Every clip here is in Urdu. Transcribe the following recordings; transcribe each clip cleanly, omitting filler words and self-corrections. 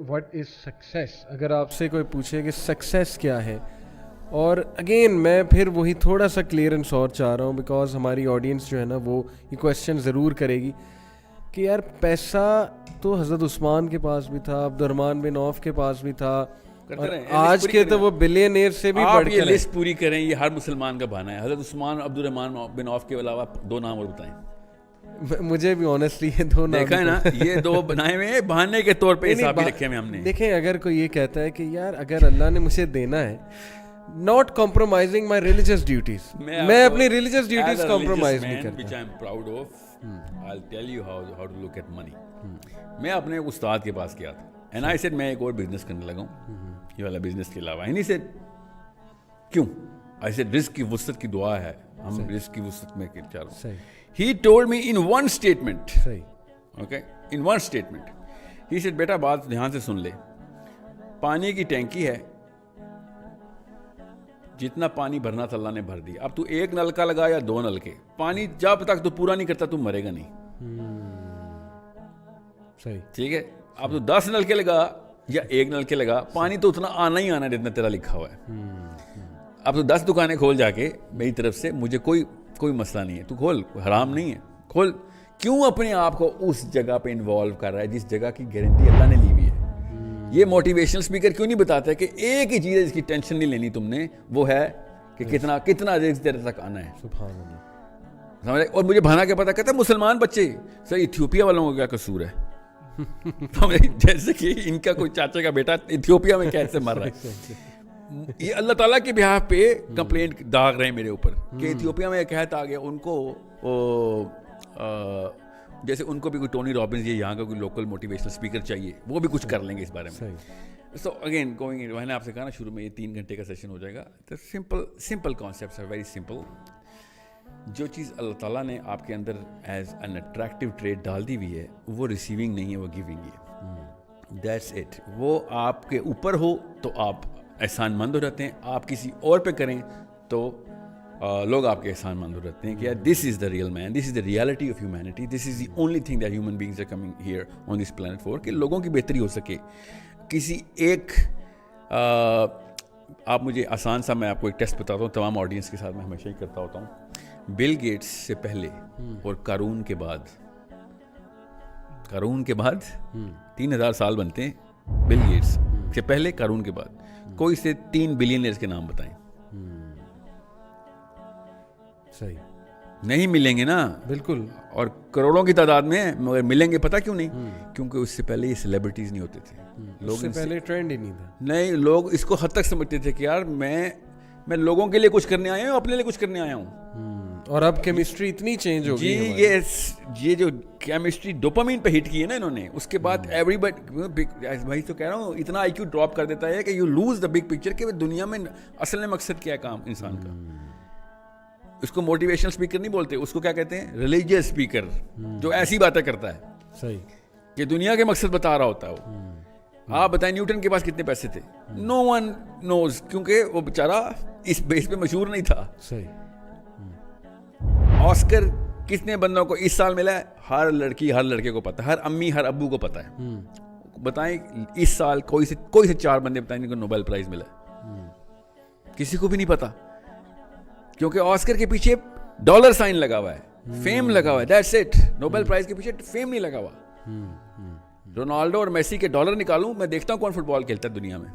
What is success? اگر آپ سے کوئی پوچھے کہ سکسیس کیا ہے، اور اگین میں پھر وہی تھوڑا سا کلیئرنس اور چاہ رہا ہوں بیکاز ہماری آڈینس جو ہے نا وہ یہ کویشچن ضرور کرے گی کہ یار پیسہ تو حضرت عثمان کے پاس بھی تھا، عبد الرحمن بن عوف کے پاس بھی تھا، آج کے تو وہ بلینئر سے بھی بڑھ کر یہ لسٹ پوری کریں. یہ ہر مسلمان کا بہانہ ہے. حضرت عثمان عبد الرحمن بن عوف کے علاوہ 2 نام اور بتائیں. مجھے بھی آنیسٹلی یہ 2 نام دیکھا ہے نا، یہ 2 بنائے ہوئے بہانے کے طور پہ حساب بھی رکھے ہوئے ہم نے. دیکھیں اگر کوئی یہ کہتا ہے کہ یار اگر اللہ نے مجھے دینا ہے، not compromising my religious duties, میں اپنی religious duties compromise نہیں کرتا. which I am proud of. I'll tell you how to look at money. میں اپنے استاد کے پاس گیا تھا and I said میں ایک اور بزنس کرنے لگا ہوں یہ والا بزنس کے علاوہ. and he said کیوں؟ I said رزق کی وسعت کی دعا ہے، ہم رزق کی وسعت میں چاہ رہا ہوں. He told me in one statement, okay, in one statement, he said بیٹا بات دھیان سے سن لے، پانی کی ٹینکی ہے، جتنا پانی بھرنا تھا اللہ نے بھر دیا. اب تو 1 نلکا لگا یا 2 نلکے، پانی جب تک تو پورا نہیں کرتا تو مرے گا نہیں. ٹھیک ہے، اب تو 10 نلکے لگا یا 1 نلکے لگا، پانی تو اتنا آنا ہی آنا ہے جتنا تیرا لکھا ہوا ہے. اب تو 10 دکانیں کھول جا کے میری طرف سے، مجھے کوئی مسئلہ نہیں ہے، تو کھول، حرام نہیں ہے، کھول. کیوں اپنے آپ کو اس جگہ پہ انوالو کر رہا ہے جس جگہ کی گارنٹی اللہ نے لی ہوئی ہے؟ یہ موٹیویشنل اسپیکر کیوں نہیں بتاتا کہ ایک ہی چیز ہے جس کی ٹینشن نہیں لینی تم نے، وہ ہے کہ کتنا رزق تیرے تک آنا ہے. سبحان اللہ. سمجھ؟ اور مجھے بہانا کیا پتا، کہتا ہے مسلمان بچے سر ایتھیوپیا والوں کا کیا قصور ہے؟ جیسے کہ ان کا کوئی چاچا کا بیٹا ایتھیوپیا میں کیسے مر رہا ہے. یہ اللہ تعالیٰ کے بہاف پہ کمپلینٹ داغ رہے ہیں میرے اوپر کہ ایتھیوپیا میں قحط آ گیا. ان کو جیسے ان کو بھی کوئی ٹونی رابنز یا یہاں کا کوئی لوکل موٹیویشنل اسپیکر چاہیے، وہ بھی کچھ کر لیں گے اس بارے میں. سو اگین گوئنگ، میں نے آپ سے کہا نا شروع میں یہ 3 گھنٹے کا سیشن ہو جائے گا. Simple concepts are very simple. جو چیز اللہ تعالیٰ نے آپ کے اندر ایز این اٹریکٹیو ٹریٹ ڈال دی ہوئی ہے وہ ریسیونگ نہیں ہے، وہ گیونگ ہے. That's it. وہ آپ کے اوپر ہو تو آپ احسان مند ہو جاتے ہیں، آپ کسی اور پہ کریں تو لوگ آپ کے احسان مند ہو جاتے ہیں کہ یار this is the real man, this is the reality of humanity, this is the only thing that human beings are coming here on this planet for, کہ لوگوں کی بہتری ہو سکے. کسی ایک آپ مجھے آسان سا میں آپ کو ایک ٹیسٹ بتاتا ہوں، تمام آڈینس کے ساتھ میں ہمیشہ ہی کرتا ہوتا ہوں. بل گیٹس سے پہلے اور قارون کے بعد 3000 سال بنتے ہیں. بل گیٹس سے پہلے، قارون کے بعد کوئی سے 3 بلینئرز کے نام بتائیں. صحیح نہیں ملیں گے نا، بالکل، اور کروڑوں کی تعداد میں، مگر ملیں گے پتہ کیوں نہیں؟ کیونکہ اس سے پہلے یہ سیلیبریٹیز نہیں ہوتے تھے. لوگ سے پہلے ٹرینڈ ہی نہیں تھا. نہیں، لوگ اس کو حد تک سمجھتے تھے کہ یار میں لوگوں کے لیے کچھ کرنے آیا ہوں، اپنے لیے کچھ کرنے آیا ہوں. اور اب کیمسٹری اتنی چینج ہو گئی ہے. یہ جو کیمسٹری ڈوپامین پہ ہٹ کی ہے نا انہوں نے، اس کے بعد ایوری بڈی، وہی تو کہہ رہا ہوں، اتنا آئی کیو ڈراپ کر دیتا ہے کہ you lose the big picture کہ دنیا میں اصل میں مقصد کیا ہے کام انسان کا. اس کو موٹیویشنل اسپیکر نہیں بولتے، اس کو کیا کہتے ہیں؟ ریلیجیس اسپیکر، جو ایسی باتیں کرتا ہے. صحیح. کہ دنیا کے مقصد بتا رہا ہوتا ہے وہ. آپ بتائیں نیوٹن کے پاس کتنے پیسے تھے؟ نو ون نوز، کیونکہ وہ بیچارہ اس بیس پہ مشہور نہیں تھا. صحیح. آسکر کتنے بندوں کو اس سال ملا ہے؟ ہر لڑکی ہر لڑکے کو پتا ہے، ہر امی ہر ابو کو پتا ہے. بتائیں اس سال کوئی سے 4 بندے بتائیں جن کو نوبل پرائز ملا ہے؟ کسی کو بھی نہیں پتا، کیونکہ آسکر کے پیچھے ڈالر سائن لگا ہوا ہے، فیم لگا ہوا ہے. That's it. نوبل پرائز کے پیچھے فیم نہیں لگا ہوا. رونالڈو اور میسی کے ڈالر نکالوں، میں دیکھتا ہوں کون فٹ بال کھیلتا ہے دنیا میں.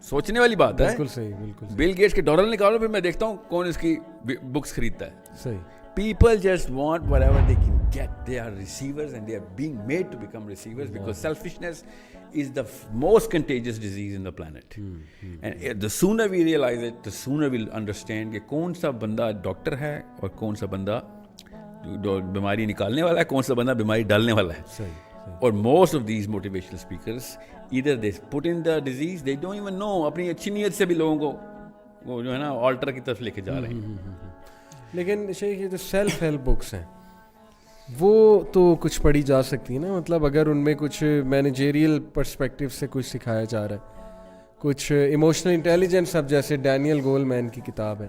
سوچنے والی بات ہے. بالکل صحیح، بالکل. بل گیٹس کے ڈالر نکالو، پھر میں دیکھتا ہوں کون اس کی بکس خریدتا ہے. صحیح. People just want whatever they can get. They are receivers and they are being made to become receivers because selfishness is the most contagious disease in the planet. And the sooner we realize it, the sooner we'll understand کہ کون سا بندہ ڈاکٹر ہے اور کون سا بندہ بیماری نکالنے والا ہے، کون سا بندہ بیماری ڈالنے والا ہے. صحیح. اور most of these motivational speakers either they put in the disease, they don't even know. اپنی اچھی نیت سے بھی لوگوں کو وہ جو ہے نا آلٹر کی طرف لے کے جا رہے ہیں. لیکن شیخ یہ جو سیلف ہیلپ بکس ہیں وہ تو کچھ پڑھی جا سکتی ہیں نا، مطلب اگر ان میں کچھ مینیجریل پرسپیکٹیو سے کچھ سکھایا جا رہا ہے، کچھ ایموشنل انٹیلیجنس، اب جیسے ڈینیل گولمین کی کتاب ہے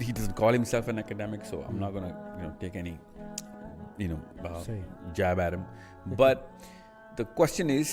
He doesn't call himself an academic, so I'm not gonna take any jab at him. But the question is,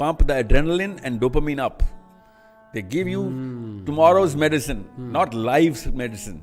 pump the adrenaline and dopamine up. They give you tomorrow's medicine, not life's medicine.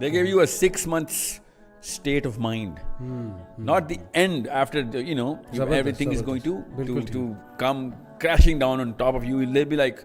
They give you a 6 months state of mind, not the end after everything is going to come crashing down on top of you. They'll be like,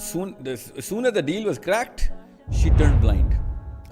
soon as the deal was cracked, she turned blind.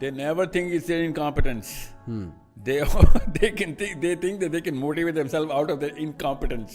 they never think it's their incompetence. They think that they can motivate themselves out of their incompetence.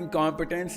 Incompetence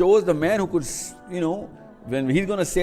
chose the man who could, when he's going to say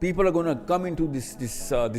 people are going to come into this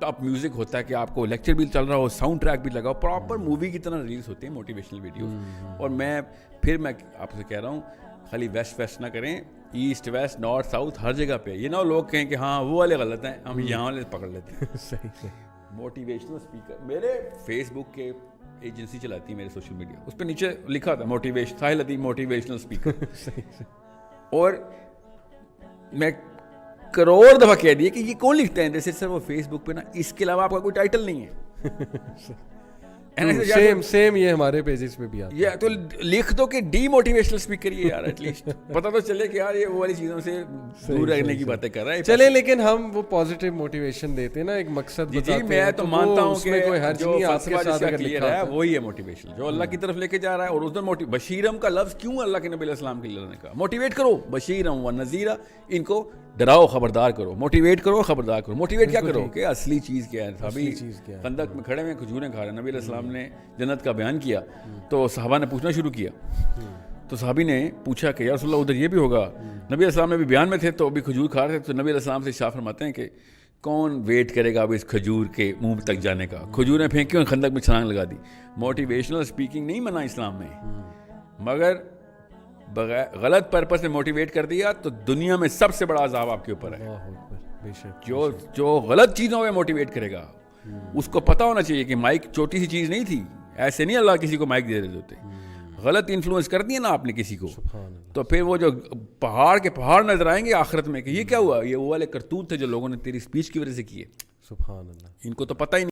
top music ہوتا ہے کہ آپ کو لیکچر بھی چل رہا ہو, ساؤنڈ ٹریک بھی لگا ہو, پراپر مووی کی طرح ریلیز ہوتے ہیں موٹیویشنل ویڈیوز. اور میں آپ سے کہہ رہا ہوں خالی ویسٹ نہ کریں, ایسٹ ویسٹ نارتھ ساؤتھ ہر جگہ پہ. یہ نہ لوگ کہیں کہ ہاں وہ والے غلط ہیں, ہم یہاں والے پکڑ لیتے ہیں. صحیح. موٹیویشنل اسپیکر میرے فیس بک کے ایجنسی چلاتی ہے میرے سوشل میڈیا, اس پہ نیچے لکھا تھا موٹیویشن ساحل ادیب موٹیویشنل اسپیکر. اور میں کروڑ دفعہ کہہ دیا کہ یہ کون لکھتا ہے جیسے سر وہ فیس بک پہ نا, اس کے علاوہ آپ کا کوئی ٹائٹل نہیں ہے. سیم یہ ہمارے پیجز پہ بھی آتا ہے. یہ تو لکھ دو کہ ڈی موٹیویشنل اسپیکر ہی ہے یار, ایٹ لیسٹ پتہ تو چلے کہ یار یہ وہ والی چیزوں سے دور رہنے کی باتیں کر رہا ہے. چلے لیکن ہم وہ پازیٹیو موٹیویشن دیتے ہیں نا, ایک مقصد بتاتے ہیں. جی میں تو مانتا ہوں کہ کوئی حرج جو نہیں, آپ کے ساتھ اگر کلیئر ہے وہی ہے موٹیویشن, جو اللہ کی طرف لے کے جا رہا ہے. اور اس دن بشیرم کا لفظ کیوں اللہ کے نبی علیہ السلام کے لیے نے کہا, موٹیویٹ کرو بشیرم و نذیرہ, ان کو ڈراؤ خبردار کرو, موٹیویٹ کرو خبردار کرو. موٹیویٹ کیا کرو کہ اصلی چیز کیا ہے. صحابی خندق میں کھڑے ہوئے کھجوریں کھا رہے ہیں, نبی علیہ السلام نے جنت کا بیان کیا تو صحابہ نے پوچھنا شروع کیا. تو صحابی نے پوچھا کہ یا رسول اللہ ادھر یہ بھی ہوگا. نبی علیہ السلام نے بھی بیان میں تھے تو ابھی کھجور کھا رہے تھے, تو نبی علیہ السلام سے ارشاد فرماتے ہیں کہ کون ویٹ کرے گا اب اس کھجور کے منہ تک جانے کا. کھجوریں پھینکی اور خندق میں چھلانگ لگا دی. موٹیویشنل اسپیکنگ نہیں منع اسلام میں, مگر بغیر غلط پرپس میں موٹیویٹ کر دیا تو دنیا میں سب سے بڑا عذاب آپ کے اوپر ہے. جو غلط چیزوں میں موٹیویٹ کرے گا اس کو پتہ ہونا چاہیے کہ مائک چھوٹی سی چیز نہیں تھی. ایسے نہیں اللہ کسی کو مائک دے رہے ہوتے. غلط انفلوئنس کر دیا نا آپ نے کسی کو, تو پھر وہ جو پہاڑ کے پہاڑ نظر آئیں گے آخرت میں کہ یہ کیا ہوا, یہ وہ والے کرتوت تھے جو لوگوں نے تیری اسپیچ کی وجہ سے کیے. سبحان اللہ. ان کو تو پتہ ہی نہیں.